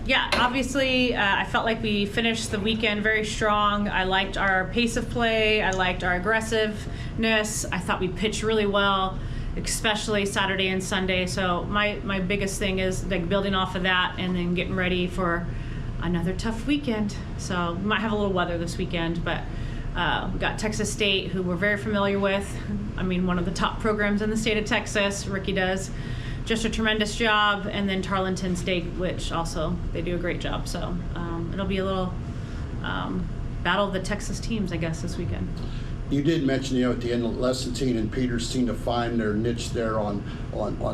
Yeah, obviously, I felt like we finished the weekend very strong. I liked our pace of play. I liked our aggressiveness. I thought we pitched really well, especially Saturday and Sunday. So my biggest thing is like building off of that and then getting ready for another tough weekend. So we might have a little weather this weekend, but we got Texas State, who we're very familiar with. I mean, one of the top programs in the state of Texas. Ricky does just a tremendous job, and then Tarleton State, which also they do a great job. So it'll be a little battle of the Texas teams, I guess, this weekend. You did mention, at the end, Lessington and Peters seem to find their niche there on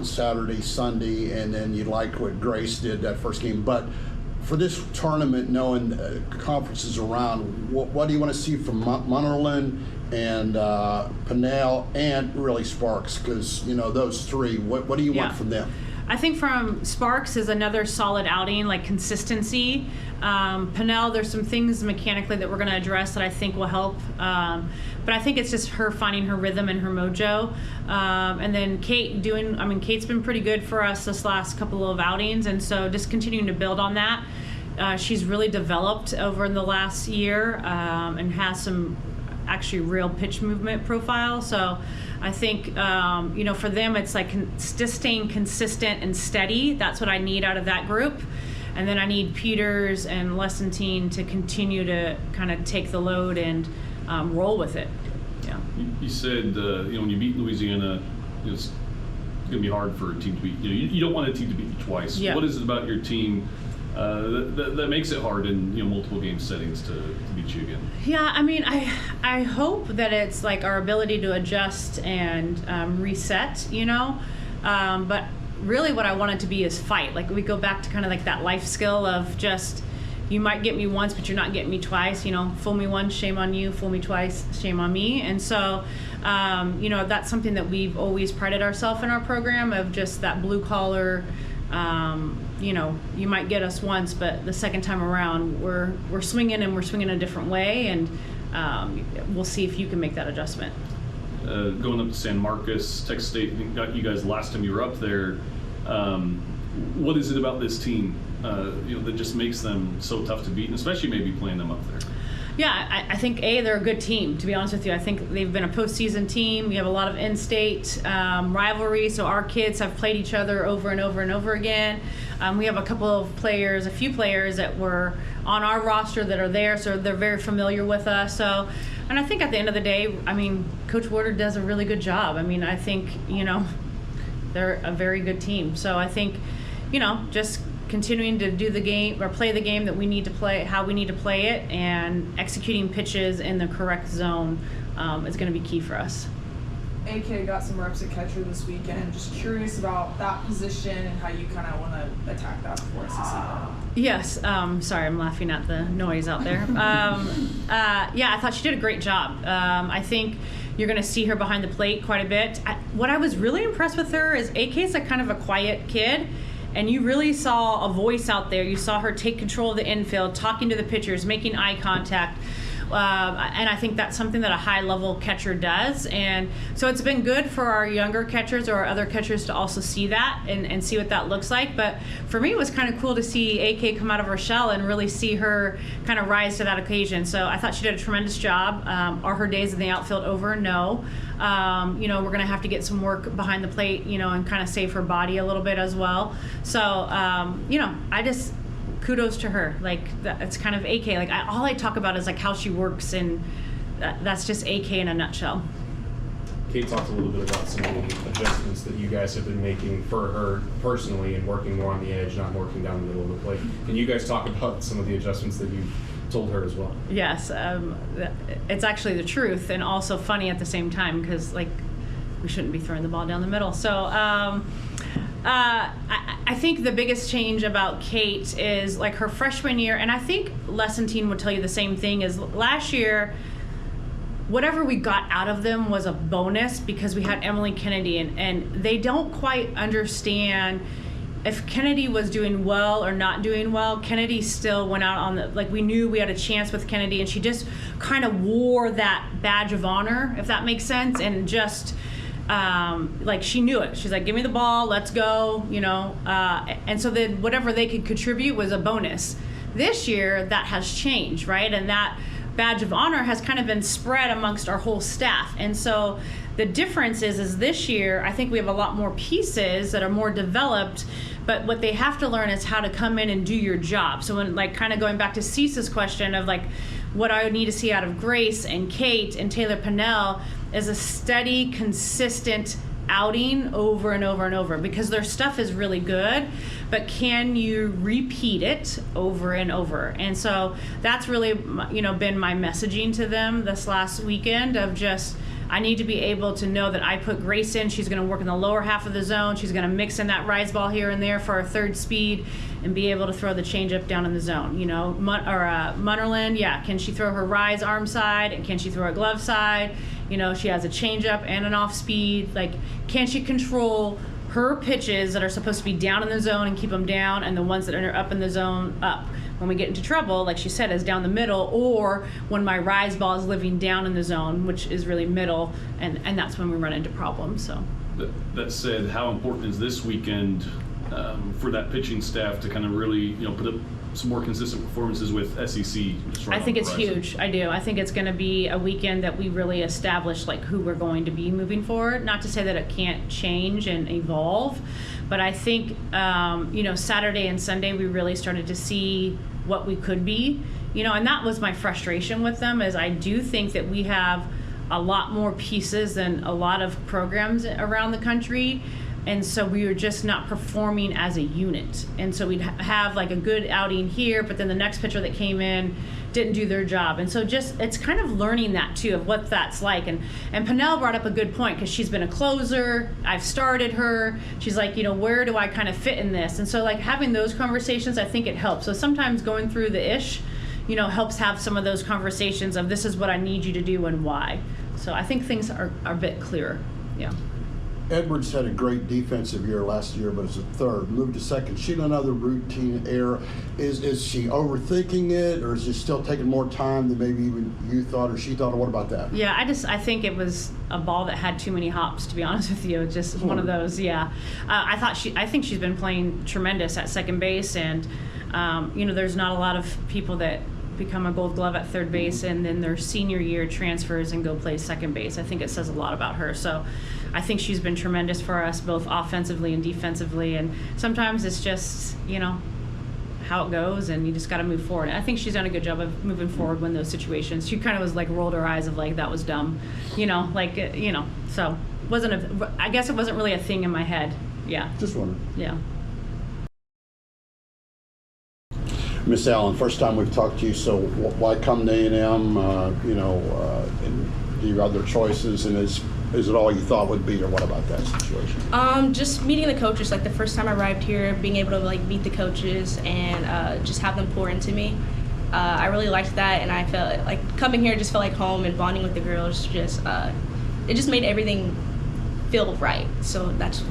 Saturday, Sunday, and then you liked what Grace did that first game. But for this tournament, knowing conferences around, what do you want to see from Munnerlyn and Pinnell and really Sparks? Because, those three, what do you want from them? I think from Sparks is another solid outing, like consistency. Pinnell, there's some things mechanically that we're going to address that I think will help. But I think it's just her finding her rhythm and her mojo. And then Kate's been pretty good for us this last couple of outings. And so just continuing to build on that. She's really developed over the last year and has some actually real pitch movement profile. So I think, for them, it's like just staying consistent and steady. That's what I need out of that group. And then I need Peters and Lessington to continue to kind of take the load and roll with it. Yeah. You said, when you beat Louisiana, it's going to be hard for a team to beat. You don't want a team to beat you twice. Yeah. What is it about your team that makes it hard in multiple game settings to beat you again? Yeah, I mean, I hope that it's like our ability to adjust and reset, but really what I want it to be is fight. Like we go back to kind of like that life skill of just, you might get me once, but you're not getting me twice. Fool me once, shame on you. Fool me twice, shame on me. And so, that's something that we've always prided ourselves in our program of just that blue collar. You might get us once, but the second time around, we're swinging and we're swinging a different way, and we'll see if you can make that adjustment. Going up to San Marcos, Texas State got you guys last time you were up there. What is it about this team, that just makes them so tough to beat, and especially maybe playing them up there? Yeah, I think they're a good team, to be honest with you. I think they've been a postseason team. We have a lot of in-state rivalry, so our kids have played each other over and over and over again. We have a few players that were on our roster that are there, so they're very familiar with us. So, and I think at the end of the day, Coach Warder does a really good job. I think, they're a very good team. So I think, just continuing to do the game or play the game that we need to play, how we need to play it, and executing pitches in the correct zone is going to be key for us. AK got some reps at catcher this weekend. Just curious about that position and how you kind of want to attack that for us this season. Yes. Sorry, I'm laughing at the noise out there. I thought she did a great job. I think you're going to see her behind the plate quite a bit. What I was really impressed with her is AK's kind of a quiet kid. And you really saw a voice out there. You saw her take control of the infield, talking to the pitchers, making eye contact. And I think that's something that a high-level catcher does. And so it's been good for our younger catchers or our other catchers to also see that and see what that looks like. But for me, it was kind of cool to see AK come out of her shell and really see her kind of rise to that occasion. So I thought she did a tremendous job. Are her days in the outfield over? No. We're going to have to get some work behind the plate, and kind of save her body a little bit as well. So, I just kudos to her. Like, it's kind of AK. Like, all I talk about is like how she works, and that's just AK in a nutshell. Kate talked a little bit about some of the adjustments that you guys have been making for her personally and working more on the edge, not working down the middle of the plate. Can you guys talk about some of the adjustments that you've told her as well? Yes, it's actually the truth and also funny at the same time, because like we shouldn't be throwing the ball down the middle. So I think the biggest change about Kate is like her freshman year, and I think Lessington would tell you the same thing, is last year whatever we got out of them was a bonus because we had Emily Kennedy, and they don't quite understand if Kennedy was doing well or not doing well. Kennedy still went out on the, like, we knew we had a chance with Kennedy, and she just kind of wore that badge of honor, if that makes sense, and just like she knew it. She's like, give me the ball, let's go, and so then whatever they could contribute was a bonus. This year, that has changed, right? And that badge of honor has kind of been spread amongst our whole staff. And so the difference is this year, I think we have a lot more pieces that are more developed, but what they have to learn is how to come in and do your job. So when, like, kind of going back to Cesa's question of like, what I would need to see out of Grace and Kate and Taylor Pennell is a steady, consistent outing over and over and over, because their stuff is really good, but can you repeat it over and over? And so that's really, been my messaging to them this last weekend of just, I need to be able to know that I put Grace in. She's going to work in the lower half of the zone. She's going to mix in that rise ball here and there for our third speed and be able to throw the changeup down in the zone. Munnerlyn, can she throw her rise arm side and can she throw a glove side? She has a changeup and an off speed. Like, can she control her pitches that are supposed to be down in the zone and keep them down, and the ones that are up in the zone up? When we get into trouble, like she said, is down the middle, or when my rise ball is living down in the zone, which is really middle, and that's when we run into problems. So that said, how important is this weekend for that pitching staff to kind of really put up some more consistent performances with SEC? I think it's huge. I do. I think it's going to be a weekend that we really establish like who we're going to be moving forward. Not to say that it can't change and evolve, but I think Saturday and Sunday we really started to see what we could be. And that was my frustration with them, is I do think that we have a lot more pieces than a lot of programs around the country. And so we were just not performing as a unit. And so we'd have like a good outing here, but then the next pitcher that came in didn't do their job. And so just, it's kind of learning that too, of what that's like. And Pennell brought up a good point, because she's been a closer. I've started her. She's like, where do I kind of fit in this? And so like having those conversations, I think it helps. So sometimes going through the ish, helps have some of those conversations of this is what I need you to do and why. So I think things are a bit clearer. Yeah. Edwards had a great defensive year last year, but it's a third. Moved to second. She had another routine error. Is she overthinking it, or is it still taking more time than maybe even you thought or she thought? Or what about that? Yeah, I think it was a ball that had too many hops, to be honest with you. Just one of those. Yeah, I think she's been playing tremendous at second base, and there's not a lot of people that become a Gold Glove at third base and then their senior year transfers and go play second base. I think it says a lot about her. So I think she's been tremendous for us, both offensively and defensively. And sometimes it's just, how it goes, and you just got to move forward. And I think she's done a good job of moving forward when those situations. She kind of was like rolled her eyes of like, that was dumb, so I guess it wasn't really a thing in my head. Yeah. Just wondering. Yeah. Miss Allen, first time we've talked to you, so why come to A&M, and do you have other choices, and is it all you thought would be, or what about that situation? Just meeting the coaches, like the first time I arrived here, being able to like meet the coaches and just have them pour into me. I really liked that, and I felt like coming here just felt like home, and bonding with the girls it just made everything feel right. So that's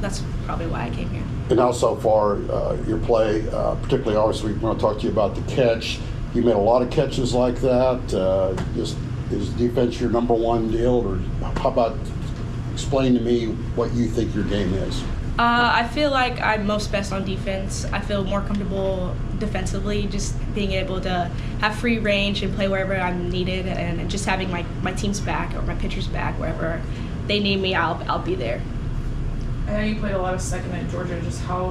probably why I came here. And how so far your play, particularly obviously we want to talk to you about the catch. You made a lot of catches like that. Is defense your number one deal, or how about explain to me what you think your game is? I feel like I'm most best on defense. I feel more comfortable defensively, just being able to have free range and play wherever I'm needed, and just having my team's back or my pitcher's back wherever they need me. I'll be there. I know you played a lot of second at Georgia. Just how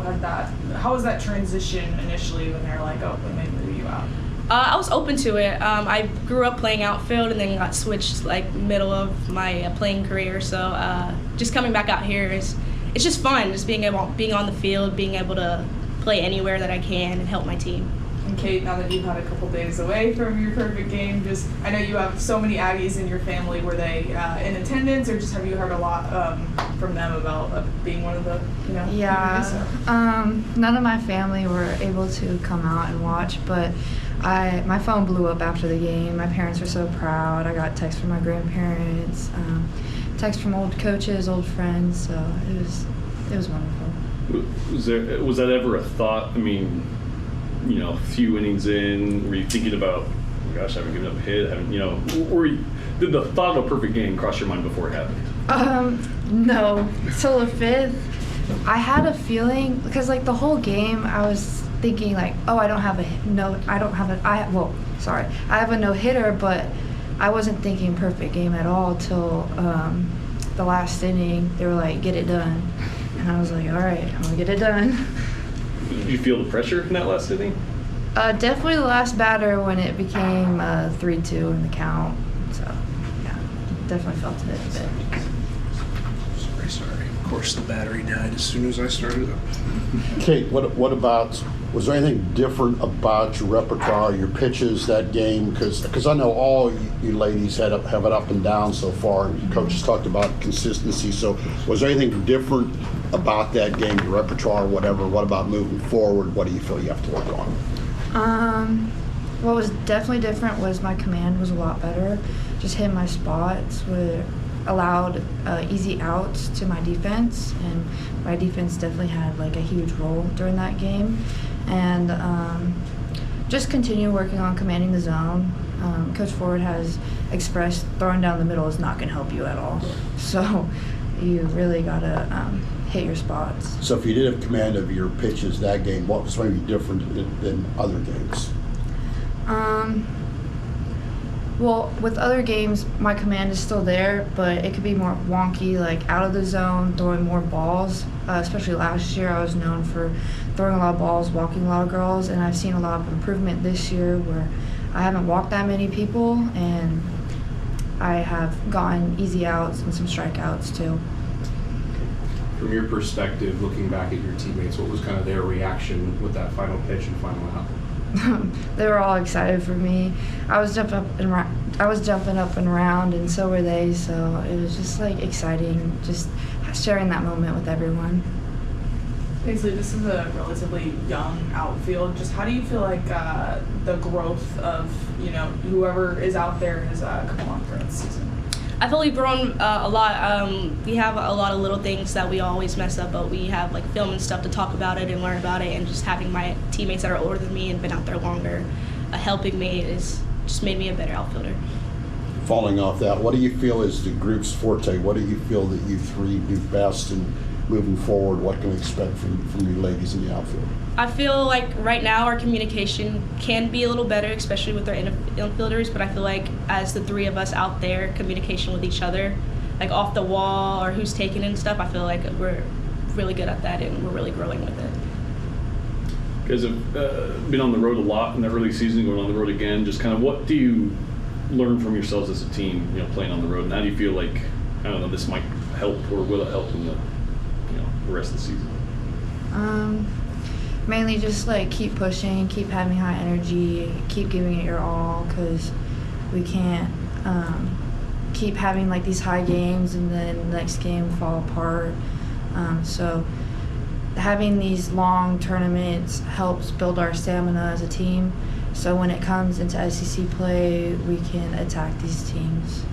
was that transition initially when they're like, oh, we may move you out? I was open to it. I grew up playing outfield and then got switched like middle of my playing career. So just coming back out here it's just fun. Just being on the field, being able to play anywhere that I can and help my team. And Kate, now that you've had a couple days away from your perfect game, I know you have so many Aggies in your family. Were they in attendance, or just have you heard a lot from them about being one of the Yeah, none of my family were able to come out and watch, but my phone blew up after the game. My parents were so proud. I got texts from my grandparents, texts from old coaches, old friends. So it was wonderful. Was that ever a thought? I mean, a few innings in, were you thinking about, oh gosh, I haven't given up a hit? Or did the thought of a perfect game cross your mind before it happened? No. So the 5th, I had a feeling because like the whole game I was thinking like, oh, I have a no hitter, but I wasn't thinking perfect game at all till the last inning. They were like, get it done, and I was like, all right, I'm gonna get it done. Did you feel the pressure in that last inning? Definitely the last batter when it became 3-2 in the count. So yeah, definitely felt it a bit. Sorry. Of course, the battery died as soon as I started up. Kate, what about, was there anything different about your repertoire, your pitches that game? Because I know all you ladies have it up and down so far, and coaches talked about consistency. So was there anything different about that game, your repertoire, whatever? What about moving forward? What do you feel you have to work on? What was definitely different was my command was a lot better. Just hitting my spots allowed easy outs to my defense, and my defense definitely had like a huge role during that game. And just continue working on commanding the zone. Coach Ford has expressed throwing down the middle is not going to help you at all. So you really got to hit your spots. So if you did have command of your pitches that game, what was maybe different than other games? Well, with other games, my command is still there, but it could be more wonky, like out of the zone, throwing more balls. Especially last year, I was known for throwing a lot of balls, walking a lot of girls, and I've seen a lot of improvement this year where I haven't walked that many people, and I have gotten easy outs and some strikeouts too. From your perspective, looking back at your teammates, what was kind of their reaction with that final pitch and final out? They were all excited for me. I was jumping up and around, and so were they. So it was just like exciting, just sharing that moment with everyone. Paisley, this is a relatively young outfield. Just how do you feel like the growth of whoever is out there has come along throughout the season? I feel we've grown a lot. We have a lot of little things that we always mess up, but we have like film and stuff to talk about it and learn about it. And just having my teammates that are older than me and been out there longer, helping me is just made me a better outfielder. Falling off that, what do you feel is the group's forte? What do you feel that you three do best, and moving forward, what can we expect from you ladies in the outfield? I feel like right now our communication can be a little better, especially with our infielders, but I feel like as the three of us out there, communication with each other, like off the wall or who's taking and stuff, I feel like we're really good at that and we're really growing with it. You guys have been on the road a lot in the early season, going on the road again. Just kind of what do you learn from yourselves as a team, playing on the road? And how do you feel like, I don't know, this might help, or will it help in the rest of the season? Mainly just like keep pushing, keep having high energy, keep giving it your all, because we can't keep having like these high games and then the next game fall apart. So having these long tournaments helps build our stamina as a team, so when it comes into SEC play, we can attack these teams.